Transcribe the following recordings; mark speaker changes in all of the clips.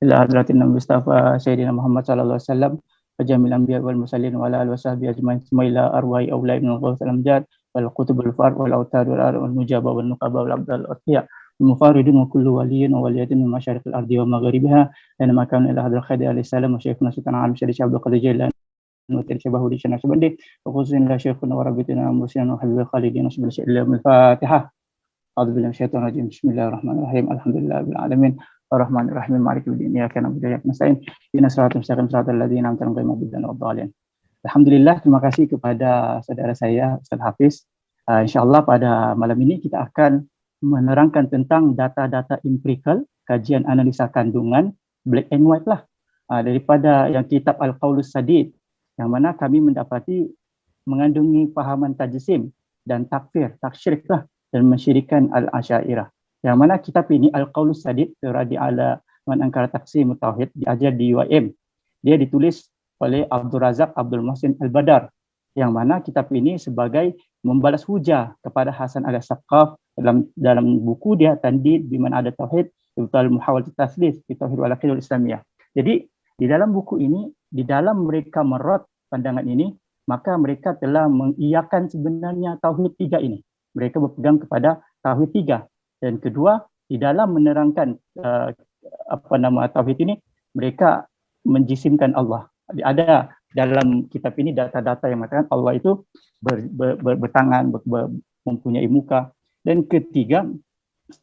Speaker 1: ila hadratin Nabi Mustafa Sayyidina Muhammad sallallahu alaihi wasallam wa jamil anbiya wal mursalin wa ala alihi wasahbihi ajmain ila arwahi aulai min al-ghawth al-amjad wal qutubul fard wal autad wal ar wal mujaba wal nuqaba wal abdal athiya mufaridun wa kullu waliyyin wa waliyatin min masyariqil ardi wa magharibiha dan makan ila hadral khadir alaihi salam wa syekhuna sultan alim syarif Abdul Qadir Jailani وترشبه لشنا سبنده وخصوصا لا شيخنا وربنا ومرسلنا وحبيب خالدين وسبل الشيء الفاتحة. أعوذ بالله من الشيطان الرجيم. بسم الله الرحمن الرحيم. الحمد لله رب العالمين الرحمن الرحيم مالك يوم الدين إياك نعبد وإياك نستعين اهدنا الصراط المستقيم صراط الذين أنعمت عليهم غير المغضوب عليهم ولا الضالين. Alhamdulillah, terima kasih kepada saudara saya Ustaz Hafiz. InsyaAllah pada malam ini kita akan menerangkan tentang data-data empirical, kajian analisa kandungan, black and white lah, daripada yang kitab Al-Qaulus Sadid, yang mana kami mendapati mengandungi fahaman tajsim dan takfir, taksyirik lah, dan mensyirikan al-asyairah. Yang mana kitab ini Al-Qaulus Sadid teradi ala man angkara taksim tauhid, diajar di UIM. Dia ditulis oleh Abdul Razak Abdul Muhsin Al-Badar, yang mana kitab ini sebagai membalas hujah kepada Hasan al-Saqqaf dalam buku dia Tandid biman ada tauhid ibtal muhawalat taslits fi tauhid wal aqidah islamiyah. Jadi di dalam buku ini, di dalam mereka merot pandangan ini, maka mereka telah mengiyakan sebenarnya tauhid tiga ini. Mereka berpegang kepada tauhid tiga. Dan kedua, di dalam menerangkan tauhid ini, mereka menjisimkan Allah. Ada dalam kitab ini data-data yang mengatakan Allah itu bertangan, mempunyai muka. Dan ketiga,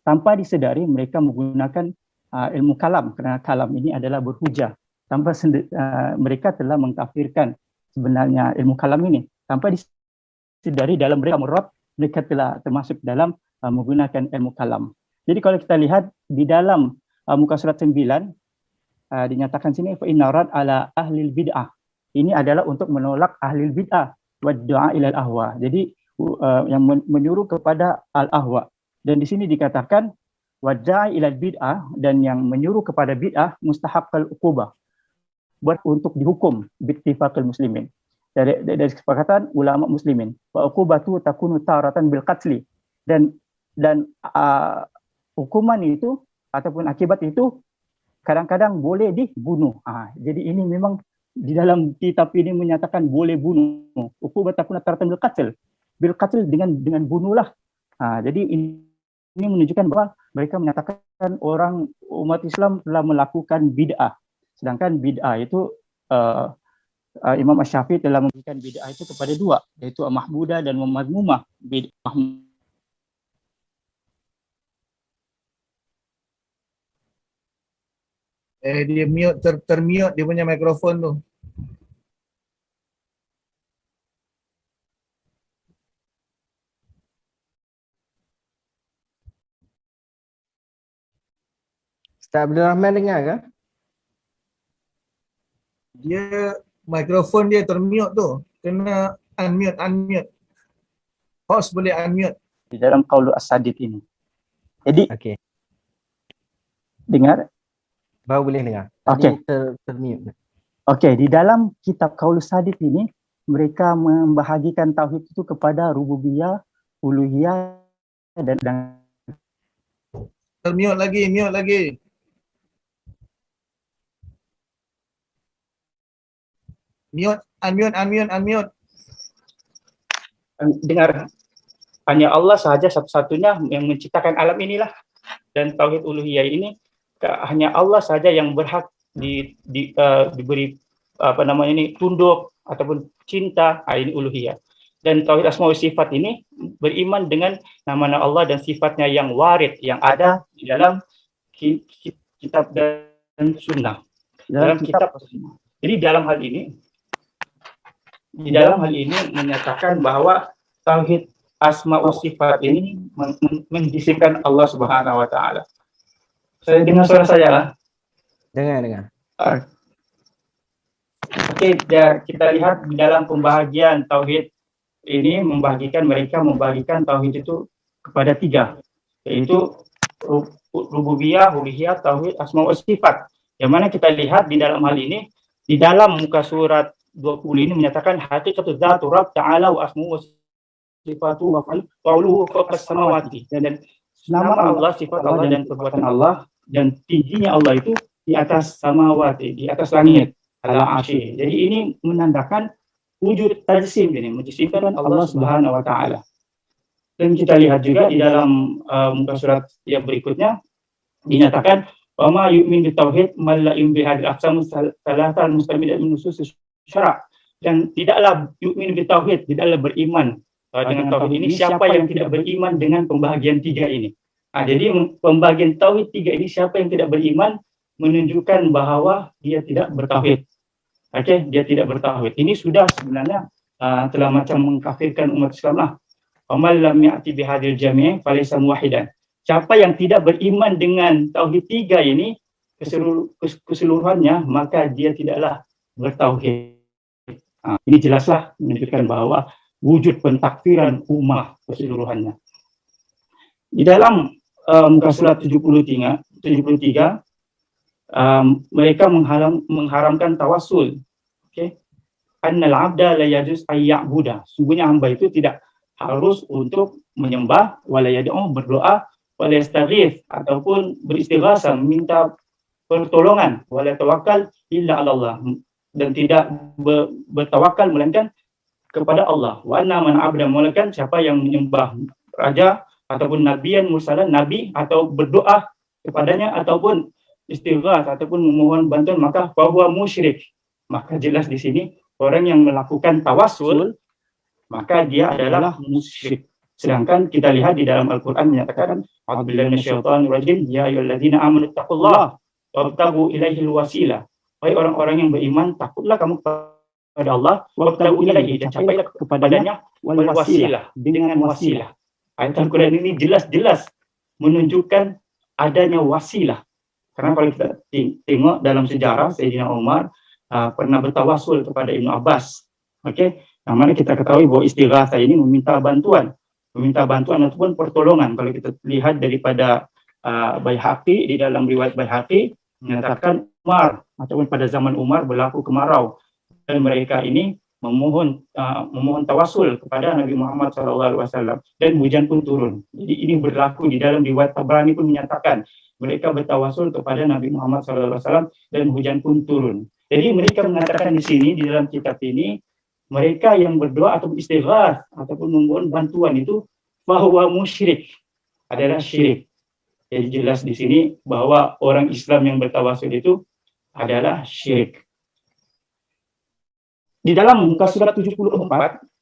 Speaker 1: tanpa disedari mereka menggunakan ilmu kalam, kerana kalam ini adalah berhujah. Tanpa mereka telah mengkafirkan sebenarnya ilmu kalam ini. Tanpa disedari dalam mereka merot, mereka telah termasuk dalam menggunakan ilmu kalam. Jadi kalau kita lihat di dalam muka surat 9, dinyatakan sini fa inna rad ala ahlil bid'ah. Ini adalah untuk menolak ahlil bid'ah wa du'a ilal ahwa. Jadi yang menyuruh kepada al-ahwa. Dan di sini dikatakan wa da'i ilal bid'ah, dan yang menyuruh kepada bid'ah mustahaqqal uqubah, buat untuk dihukum bittifaqil muslimin, dari kesepakatan ulama muslimin. Wa uqubatu takunu taratan bil qatli, dan hukuman itu ataupun akibat itu kadang-kadang boleh dibunuh. Jadi ini memang di dalam kitab ini menyatakan boleh bunuh. Uqubat takunu taratan bil qatl dengan bunuhlah. Jadi ini menunjukkan bahwa mereka menyatakan orang umat Islam telah melakukan bid'ah. Sedangkan bid'ah itu Imam Asy-Syafi'i telah memberikan bid'ah itu kepada dua, yaitu mahmudah dan madmumah. Bid'ah
Speaker 2: dia mute, termute dia punya mikrofon tu.
Speaker 3: Ustaz Abdul Rahman dengar ke?
Speaker 2: Dia mikrofon dia termute tu. Kena unmute. Host boleh unmute.
Speaker 1: Di dalam Qaulus Sadid ini. Jadi
Speaker 3: Okey.
Speaker 1: Dengar?
Speaker 3: Baru boleh dengar.
Speaker 1: Okey.
Speaker 3: Termute.
Speaker 1: Okey, di dalam kitab Qaulus Sadid ini mereka membahagikan tauhid itu kepada rububiyah, uluhiyah dan
Speaker 2: Mute lagi. Unmute.
Speaker 1: dengar, hanya Allah sahaja satu-satunya yang menciptakan alam inilah, dan tauhid uluhiyah ini hanya Allah sahaja yang berhak diberi tunduk ataupun cinta. Ini uluhiyah. Dan tauhid asma wa sifat ini beriman dengan nama-nama Allah dan sifatnya yang warid, yang ada di dalam kitab dan sunnah. Dalam kitab. Jadi dalam hal ini menyatakan bahwa tauhid asma wa sifat ini menjisimkan Allah Subhanahu wa taala. Saya dengar suara saya lah.
Speaker 3: Dengar.
Speaker 1: Oke, kita lihat di dalam pembahagian tauhid ini membagikan tauhid itu kepada tiga, yaitu rububiyah, uluhiyah, tauhid asma wa sifat. Yang mana kita lihat di dalam hal ini, di dalam muka surat 20 ini menyatakan haqiqatu dzatu rabb ta'ala wa asmu wa sifatu wa qauluhu fawqas samawati. Dan nama Allah, sifat Allah dan perbuatan Allah dan tingginya Allah itu di atas samawati, di atas langit, ala arsy. Jadi ini menandakan wujud tajsim, ini menjisimkan Allah Subhanahu wa taala. Dan kita lihat juga di dalam muka surat yang berikutnya dinyatakan wa ma yu'min bitauhid man la yu'min bihadil aqsam salatan mustamidah min nusus syara'. Dan tidaklah yu'min bitauhid, tidaklah beriman dengan tauhid ini siapa yang tidak beriman dengan pembahagian tiga ini. Jadi pembagian tauhid tiga ini siapa yang tidak beriman menunjukkan bahwa dia tidak bertauhid. Dia tidak bertauhid. Ini sudah sebenarnya telah macam mengkafirkan umat Islam lah. Faman lam ya'ti bihadil jami' falaysa muwahhidan. Siapa yang tidak beriman dengan tauhid tiga ini keseluruhannya, maka dia tidaklah bertauhid. Ini jelaslah menunjukkan bahwa wujud pentakfiran ummah keseluruhannya. Di dalam muka surat 73 mereka mengharamkan tawassul. Annal abda la yajuz ay ya'buda. Sungguhnya hamba itu tidak harus untuk menyembah, wala yad'u, berdoa, wala yastaghith, ataupun beristighasah, minta pertolongan, wala tawakkal illa 'ala Allah, dan tidak bertawakal melainkan kepada Allah. Wa anna man abda, melainkan siapa yang menyembah raja ataupun nabiyan mursalan, nabi, atau berdoa kepadanya ataupun istighas ataupun memohon bantuan, maka bahwa musyrik. Maka jelas di sini orang yang melakukan tawassul maka dia adalah musyrik. Sedangkan kita lihat di dalam Al-Qur'an menyatakan a'udzubillahi minasyaitonir rajim, ya ayyuhalladzina amanu taqullaha wabtaghu ilaihil wasilah. Wahai orang-orang yang beriman, takutlah kamu kepada Allah, wabtaghu ilaihi, dan capailah kepadanya wal wasilah, dengan wasilah. Ayat Al-Qur'an ini jelas-jelas menunjukkan adanya wasilah. Karena kalau kita tengok dalam sejarah, Sayyidina Umar pernah bertawassul kepada Ibnu Abbas. Yang mana kita ketahui bahwa istighatsah ini meminta bantuan ataupun pertolongan. Kalau kita lihat daripada Baihaqi, di dalam riwayat Baihaqi menyatakan Umar ataupun pada zaman Umar berlaku kemarau dan mereka ini memohon tawassul kepada Nabi Muhammad SAW dan hujan pun turun. Jadi ini berlaku di dalam riwayat Tabrani pun menyatakan mereka bertawassul kepada Nabi Muhammad SAW dan hujan pun turun. Jadi mereka mengatakan di sini di dalam kitab ini mereka yang berdoa atau istighats ataupun memohon bantuan itu bahwa musyrik, adalah syirik. Jadi jelas di sini bahwa orang Islam yang bertawassul itu adalah syirik. Di dalam muka surat 74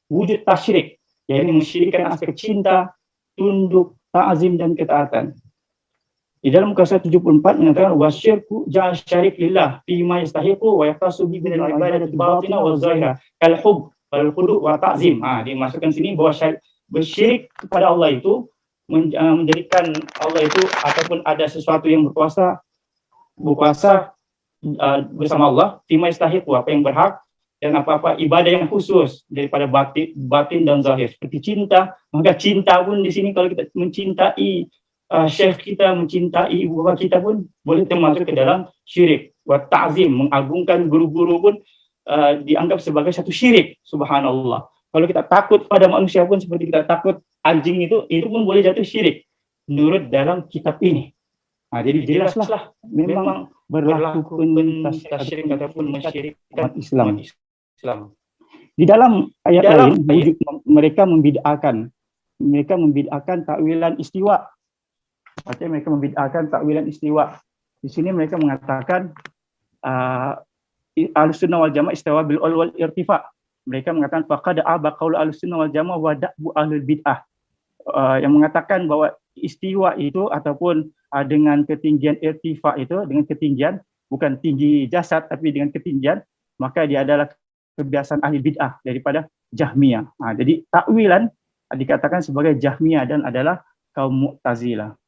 Speaker 1: wujud tasyrik, yaitu mensyirikkan aspek cinta, tunduk, ta'zim dan ketaatan. Di dalam muka surat 74 menyatakan wasyirku ja'al syarik lillah fi ma yastahiqu wa yaqtasu bi min al-ibadati batina wa zahira kal hub wal khudu' wa ta'zim. Dimasukkan sini bahwa bersyirik kepada Allah itu menjadikan Allah itu ataupun ada sesuatu yang berkuasa bersama Allah, fi ma yastahiqu, apa yang berhak, dan apa-apa ibadah yang khusus daripada batin dan zahir. Seperti cinta, maka cinta pun di sini kalau kita mencintai syekh kita, mencintai ibu bapa kita pun boleh termasuk ke dalam syirik. Wa ta'zim, mengagungkan guru-guru pun dianggap sebagai satu syirik. Subhanallah. Kalau kita takut pada manusia pun seperti kita takut anjing, itu pun boleh jatuh syirik menurut dalam kitab ini. Jadi jelaslah memang berlaku tasyrik ataupun mensyirikkan Islam. Di dalam ayat lain mereka membid'ahkan takwilan istiwa. Artinya mereka membid'ahkan takwilan istiwa. Di sini mereka mengatakan Ahlussunnah wal Jamaah istawa bil ul wal irtifa. Mereka mengatakan faqad aba qaul Ahlussunnah wal Jamaah wa da'bu ahlul bid'ah. Yang mengatakan bahwa istiwa itu ataupun dengan ketinggian irtifa itu, dengan ketinggian bukan tinggi jasad tapi dengan ketinggian, maka dia adalah kebiasaan ahli bid'ah daripada Jahmiyah. Jadi takwilan dikatakan sebagai Jahmiyah dan adalah kaum Mu'tazilah.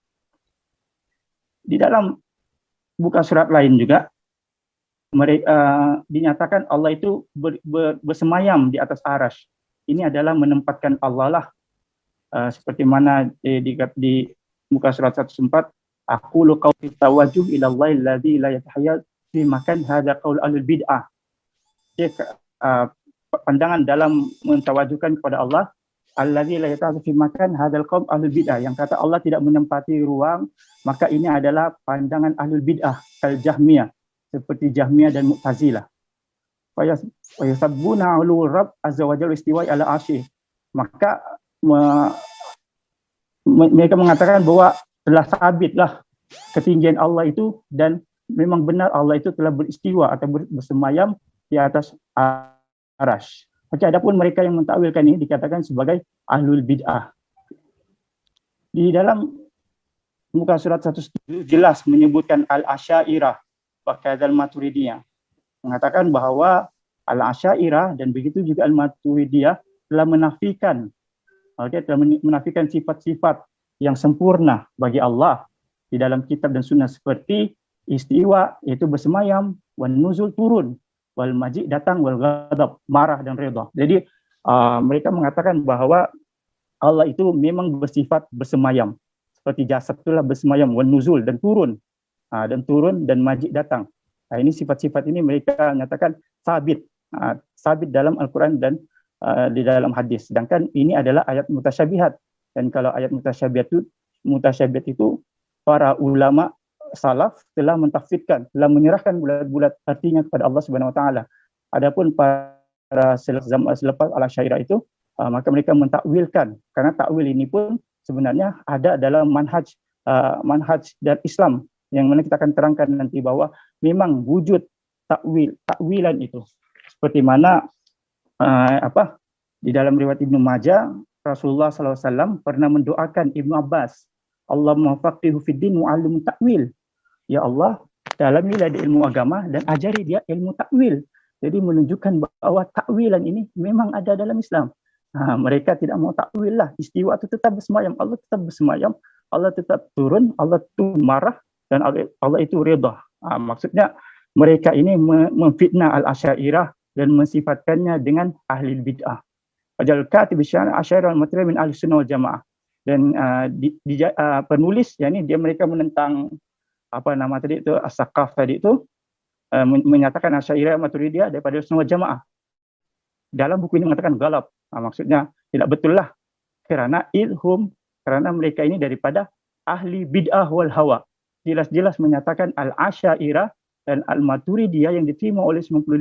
Speaker 1: Di dalam buka surat lain juga mereka dinyatakan Allah itu bersemayam di atas arasy. Ini adalah menempatkan Allah lah, seperti mana di muka surat 104, aqulu qawli tawajjuh ila Allahi alladzi la yatahayyal fi makan hadza qaul ahlul bid'ah. Pandangan dalam mentawajukan kepada Allah allazi la yata'atu fi makan hadzal qaum ahlul bid'ah, yang kata Allah tidak menempati ruang, maka ini adalah pandangan ahlul bid'ah kal Jahmiyah, seperti Jahmiyah dan Mu'tazilah. Fa yasabbuna ulu rabb azza wa jalla istiwa ala arsy. Maka mereka mengatakan bahwa telah sabitlah ketinggian Allah itu, dan memang benar Allah itu telah beristiwa atau bersemayam di atas arasy. Okey, adapun mereka yang mentakwilkan ini dikatakan sebagai ahlul bid'ah. Di dalam muka surat 107 jelas menyebutkan al-Asy'ariyah wa kadzal Maturidiyah, mengatakan bahwa al-Asy'ariyah dan begitu juga al-Maturidiyah telah menafikan sifat-sifat yang sempurna bagi Allah di dalam kitab dan sunnah, seperti istiwa yaitu bersemayam, wan nuzul turun, wal maji datang, wal ghadab marah dan redha. Jadi mereka mengatakan bahwa Allah itu memang bersifat bersemayam, seperti jasad itulah bersemayam, wan nuzul dan turun dan maji datang. Ini sifat-sifat ini mereka nyatakan sabit dalam Al-Quran dan di dalam hadis. Sedangkan ini adalah ayat mutasyabihat, dan kalau ayat mutasyabihat itu para ulama salaf telah mentafsirkan, telah menyerahkan bulat-bulat artinya kepada Allah Subhanahu wa taala. Adapun para selepas al-Asy'ariyah itu maka mereka mentakwilkan, karena takwil ini pun sebenarnya ada dalam manhaj dan Islam, yang mana kita akan terangkan nanti bahwa memang wujud takwilan itu. Seperti mana di dalam riwayat Ibnu Majah, Rasulullah SAW pernah mendoakan Ibnu Abbas, Allahumma faqihu fid din wa 'allimhu ta'wil. Ya Allah, dalamilah dia ilmu agama dan ajari dia ilmu takwil. Jadi menunjukkan bahwa takwilan ini memang ada dalam Islam. Mereka tidak mau takwil lah. Istiwa itu tetap bersemayam, Allah tetap bersemayam, Allah tetap turun, Allah itu marah, dan Allah itu redha. Maksudnya mereka ini memfitnah al-Asy'ariyah dan mensifatkannya dengan ahli bid'ah. Wajal katib Asy'ariyah al-Maturidi min ahli sunnah wal jamaah. Dan penulis, yakni mereka menentang As-Sakaf tadi itu menyatakan Asy'ariyah Maturidiyah daripada Sunnah Jamaah. Dalam buku ini mengatakan galab. Maksudnya tidak betul lah, karena mereka ini daripada ahli bid'ah wal hawa. Jelas-jelas menyatakan al-Asy'ariyah dan al-Maturidiyah yang diterima oleh 95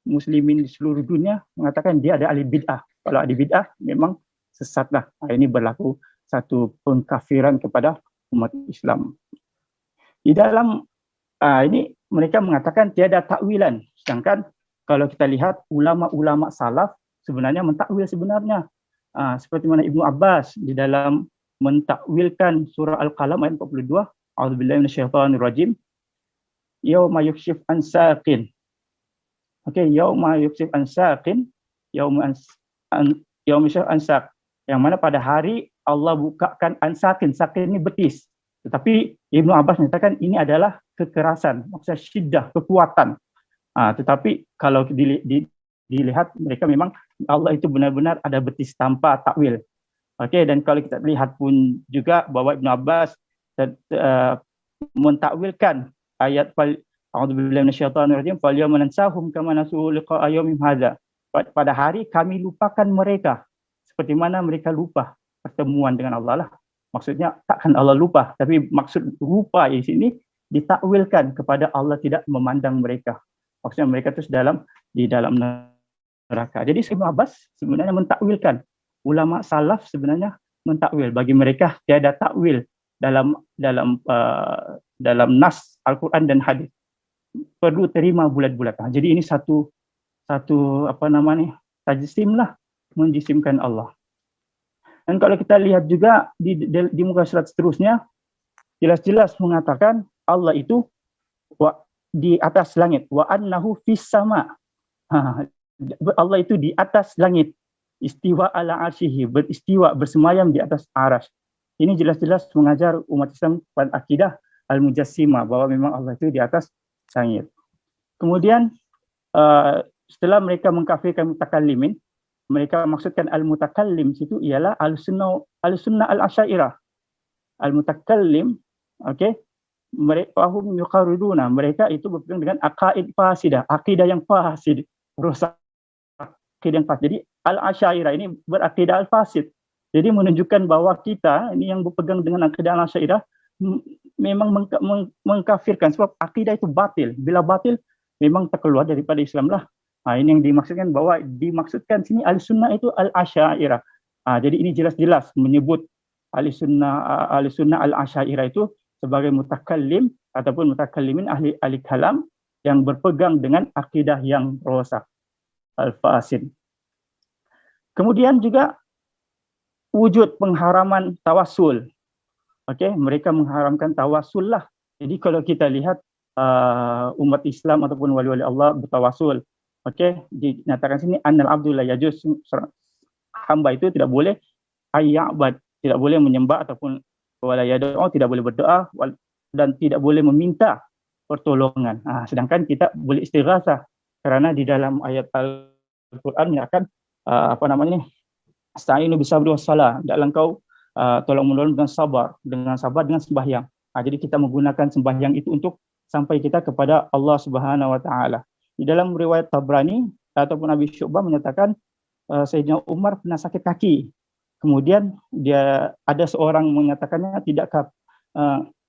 Speaker 1: muslimin di seluruh dunia mengatakan dia ada ahli bid'ah. Kalau ahli bid'ah memang sesatlah. Ini berlaku satu pengkafiran kepada umat Islam. Di dalam ini mereka mengatakan tiada takwilan, sedangkan kalau kita lihat ulama-ulama salaf sebenarnya mentakwil sebenarnya. Seperti mana Ibnu Abbas di dalam mentakwilkan surah Al-Qalam ayat 42, a'udzubillahi minasyaitonir rajim, yauma yukshif an saqin. Okey, yauma yukshif an saqin, yauma yukshif an saq, yang mana pada hari Allah bukakan an-saqin, saqin ini betis. Tetapi Ibnu Abbas menyatakan ini adalah kekerasan, maksudnya syiddah, kekuatan. Tetapi kalau dilihat mereka memang Allah itu benar-benar ada betis tanpa takwil. Okey, dan kalau kita lihat pun juga bahwa Ibnu Abbas mentakwilkan ayat a'udzubillahi minasyaitonir rajim fal yawma nansahum kama nasu liqa'a yaumihim hadza. Pada hari kami lupakan mereka seperti mana mereka lupa pertemuan dengan Allah lah. Maksudnya takkan Allah lupa, tapi maksud lupa di sini ditakwilkan kepada Allah tidak memandang mereka. Maksudnya mereka itu di dalam neraka. Jadi Ibnu Abbas sebenarnya mentakwilkan. Ulama salaf sebenarnya mentakwil. Bagi mereka tiada takwil dalam nas Al-Quran dan hadis. Perlu terima bulat-bulat. Jadi ini satu tajsim lah, menjisimkan Allah. Dan kalau kita lihat juga di muka surat seterusnya, jelas-jelas mengatakan Allah itu di atas langit. Wa annahu fis sama. Allah itu di atas langit. Istiwa ala arsyihi, beristiwa, bersemayam di atas arasy. Ini jelas-jelas mengajar umat Islam pada akidah al-mujassimah, bahwa memang Allah itu di atas langit. Kemudian setelah mereka mengkafirkan mutakallimin, mereka maksudkan al-mutakallim situ ialah al-sunnah al-Asy'ariyah. Al-mutakallim, okey, mereka hum yuqarriduna, mereka itu berpegang dengan aqaid fasidah, akidah yang fasid, rusak, akidah yang fasid. Jadi Al-Asy'ariyah ini berakidah al-fasid. Jadi menunjukkan bahwa kita ini yang berpegang dengan akidah Al-Asy'ariyah memang mengkafirkan, sebab akidah itu batil. Bila batil memang terkeluar daripada Islam lah. Ini yang dimaksudkan, bahwa dimaksudkan sini Ahlussunnah itu Al-Asy'ariyah. Jadi ini jelas-jelas menyebut Ahlussunnah Al-Asy'ariyah itu sebagai mutakallim ataupun mutakallimin ahli kalam yang berpegang dengan akidah yang rosak, al-fasid. Kemudian juga wujud pengharaman tawassul. Okey, mereka mengharamkan tawassul lah. Jadi kalau kita lihat umat Islam ataupun wali-wali Allah bertawassul, okey, dinyatakan sini annal abdul la yajuz, hamba itu tidak boleh ayya'bad, tidak boleh menyembah ataupun wala yad'u, tidak boleh berdoa dan tidak boleh meminta pertolongan. Sedangkan kita boleh istighatsah, kerana di dalam ayat Al-Quran menyatakan Asta'inu bisabri wassalah, hendaklah engkau tolong menolong dengan sabar dengan sembahyang. Jadi kita menggunakan sembahyang itu untuk sampai kita kepada Allah Subhanahu wa taala. Di dalam riwayat Tabrani ataupun Abi Syu'bah menyatakan Sayyidina Umar pernah sakit kaki. Kemudian dia ada seorang menyatakannya, tidakkah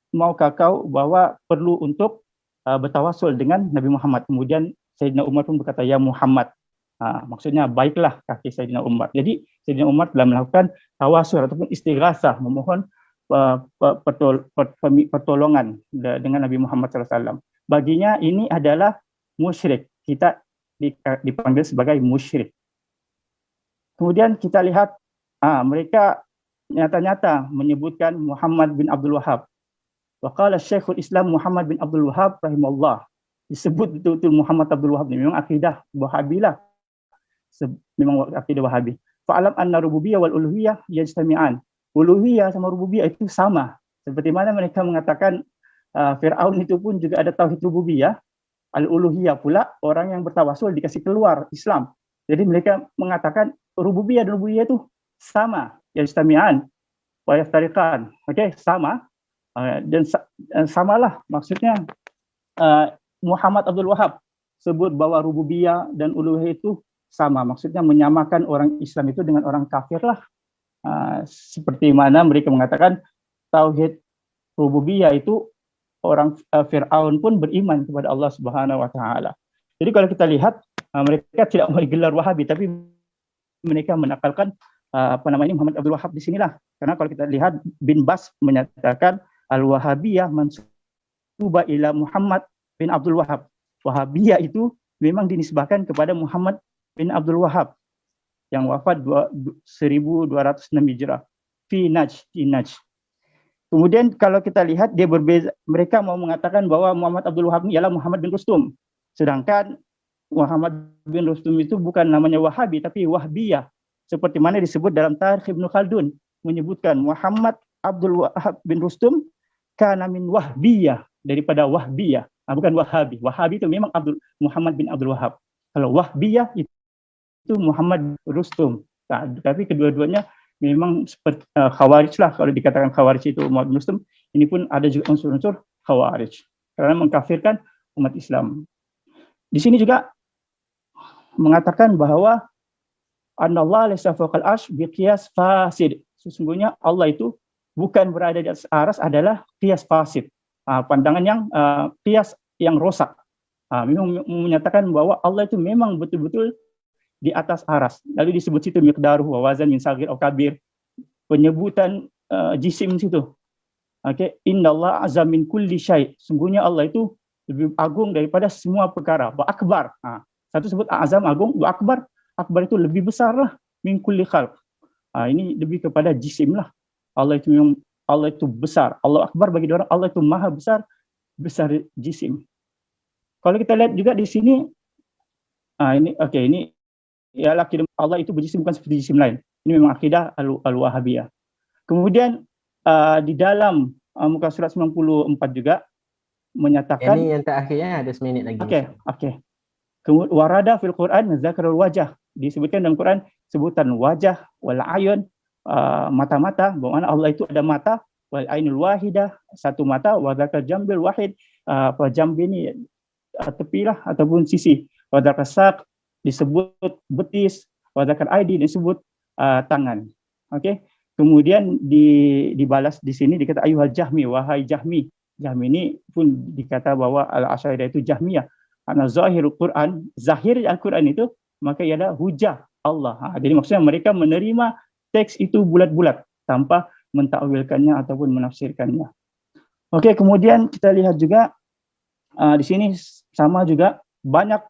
Speaker 1: maukah kau bahwa perlu untuk bertawassul dengan Nabi Muhammad. Kemudian Sayyidina Umar pun berkata, ya Muhammad. Maksudnya baiklah kaki Sayyidina Umar. Jadi Sayyidina Umar telah melakukan tawassul ataupun istighatsah, memohon pertolongan dengan Nabi Muhammad SAW. Baginya ini adalah musyrik. Kita dipanggil sebagai musyrik. Kemudian kita lihat mereka nyata-nyata menyebutkan Muhammad bin Abdul Wahhab. Wa qala Syekhul Islam Muhammad bin Abdul Wahhab rahimahullah. Disebut betul-betul Muhammad Abdul Wahhab ini memang akidah Wahabilah. Memang akidah Wahabi. Fa'alam anna rububiyyah wal uluhiyyah yajtami'an. Uluhiyah sama rububiyah itu sama. Seperti mana mereka mengatakan Fir'aun itu pun juga ada tauhid rububiyah. Al-uluhiyah pula orang yang bertawassul dikasih keluar Islam. Jadi mereka mengatakan rububiyah dan uluhiyah itu sama. Yajtami'an wa yaftariqan. Okey, sama. Dan samalah maksudnya Muhammad Abdul Wahhab sebut bahwa rububiyah dan uluhiyah itu sama. Maksudnya menyamakan orang Islam itu dengan orang kafir lah. Seperti mana mereka mengatakan tauhid rububiyah itu orang Fir'aun pun beriman kepada Allah Subhanahu wa taala. Jadi kalau kita lihat mereka tidak mau gelar Wahabi, tapi mereka menakalkan Muhammad Abdul Wahhab di sinilah. Karena kalau kita lihat bin Bas menyatakan al-Wahabiyah mansuba ila Muhammad bin Abdul Wahhab. Wahabiyah itu memang dinisbahkan kepada Muhammad bin Abdul Wahhab yang wafat 1206 Hijrah fi Najd. Kemudian kalau kita lihat dia berbeza, mereka mau mengatakan bahwa Muhammad Abdul Wahhab ini ialah Muhammad bin Rustum. Sedangkan Muhammad bin Rustum itu bukan namanya Wahabi tapi Wahbiyah. Seperti mana disebut dalam Tarikh Ibnu Khaldun menyebutkan Muhammad Abdul Wahhab bin Rustum kana min Wahbiyah, daripada Wahbiyah. Bukan Wahabi. Wahabi itu memang Muhammad bin Abdul Wahhab. Kalau Wahbiyah itu Muhammad Rustum. Tapi kedua-duanya memang seperti Khawarij lah. Kalau dikatakan Khawarij itu Muhammad bin Rustum, ini pun ada juga unsur-unsur Khawarij karena mengkafirkan umat Islam. Di sini juga mengatakan bahwa Anallah laysa fawqal arsy biqiyas fasid. Sesungguhnya Allah itu bukan berada di atas aras, adalah qiyas fasid. Pandangan yang qiyas yang rosak. Memang menyatakan bahwa Allah itu memang betul-betul di atas aras. Lalu disebut situ miqdaruhu wa wazan min saghir au kabir. Penyebutan jisim situ. Okey, innallaha azza min kulli syai'. Sungguhnya Allah itu lebih agung daripada semua perkara. Wa akbar. Satu sebut azam agung, wa akbar. Akbar itu lebih besar lah min kulli khalq. Ini lebih kepada jisim lah. Allah itu besar. Allah akbar bagi orang, Allah itu maha besar, besar jisim. Kalau kita lihat juga di sini, ini ialah akidah Allah itu berjisim bukan seperti jisim lain. Ini memang akidah al-Wahabiyah. Kemudian di dalam muka surat 94 juga menyatakan.
Speaker 3: Ini yang terakhirnya ada seminit lagi.
Speaker 1: Okey. Kemudian warada fil Quran zakarul wajah, disebutkan dalam Quran sebutan wajah wal ayun, mata-mata, bahwa Allah itu ada mata, wal ainul wahidah, satu mata, wa dzakar jambil wahid, jambi ini tepi lah ataupun sisi, wa dzakar saq disebut betis, Wa dzakar aidi disebut tangan. Okey. Kemudian dibalas di sini dikata ayuhal jahmi, wahai jahmi. Jahmi ini pun dikata bahwa al-Asy'ariyah itu jahmiyah. Karena zahirul Quran, zahir Al-Quran itu maka ialah hujah Allah. Jadi maksudnya mereka menerima teks itu bulat-bulat tanpa mentakwilkannya ataupun menafsirkannya. Okey, kemudian kita lihat juga di sini sama juga banyak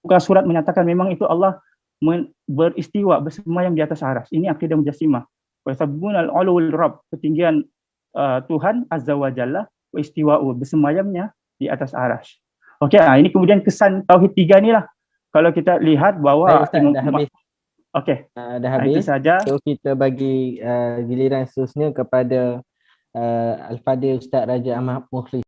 Speaker 1: buka surat menyatakan memang itu Allah beristiwa, bersemayam di atas arsy. Ini akidah Mujassimah. Wa yasabbuna al-ulul rabb, ketinggian Tuhan Azza wa Jalla, wa istiwa'u, bersemayamnya di atas arsy. Okey, ini kemudian kesan tauhid 3 ni lah. Kalau kita lihat bahwa
Speaker 3: Ustaz, dah habis.
Speaker 1: Okey.
Speaker 3: Dah habis.
Speaker 1: Itu saja.
Speaker 3: So kita bagi giliran seterusnya kepada Al-Fadhil Ustaz Raja Ahmad Mukhlis.